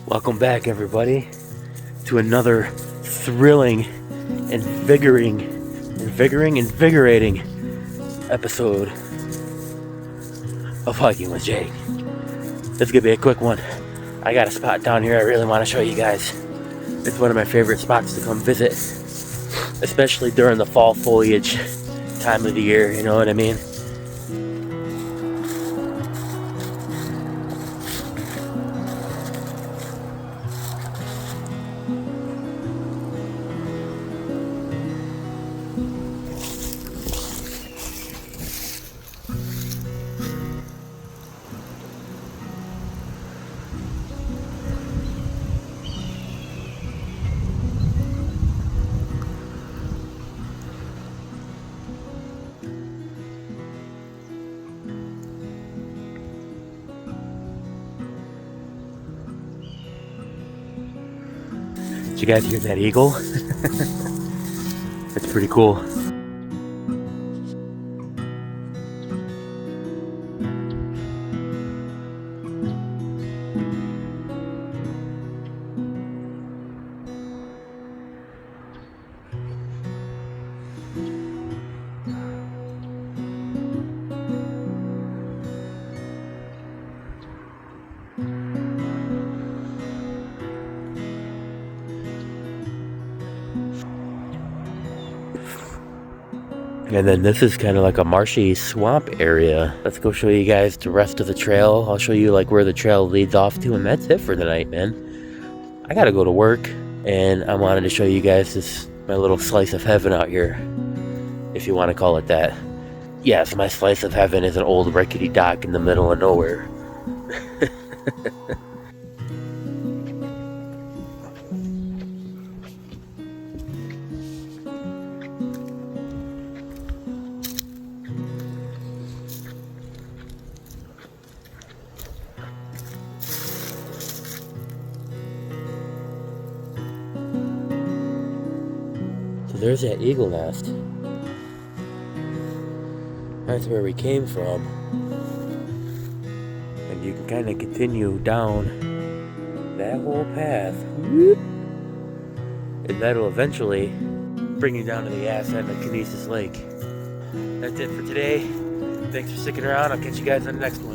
Welcome back, everybody, to another thrilling, invigorating episode of Hiking with Jake. This is gonna be a quick one. I got a spot down here I really want to show you guys. It's one of my favorite spots to come visit, especially during the fall foliage time of the year, you know what I mean? Did you guys hear that eagle? That's pretty cool. And then this is kind of like a marshy swamp area. Let's go show you guys the rest of the trail. I'll show you like where the trail leads off to, and that's it for the night, man. I gotta go to work, and I wanted to show you guys this, my little slice of heaven out here, if you want to call it that. Yes, my slice of heaven is an old rickety dock in the middle of nowhere. So there's that eagle nest. That's where we came from. And you can kind of continue down that whole path. And that'll eventually bring you down to the ass end of Conesus Lake. That's it for today. Thanks for sticking around. I'll catch you guys on the next one.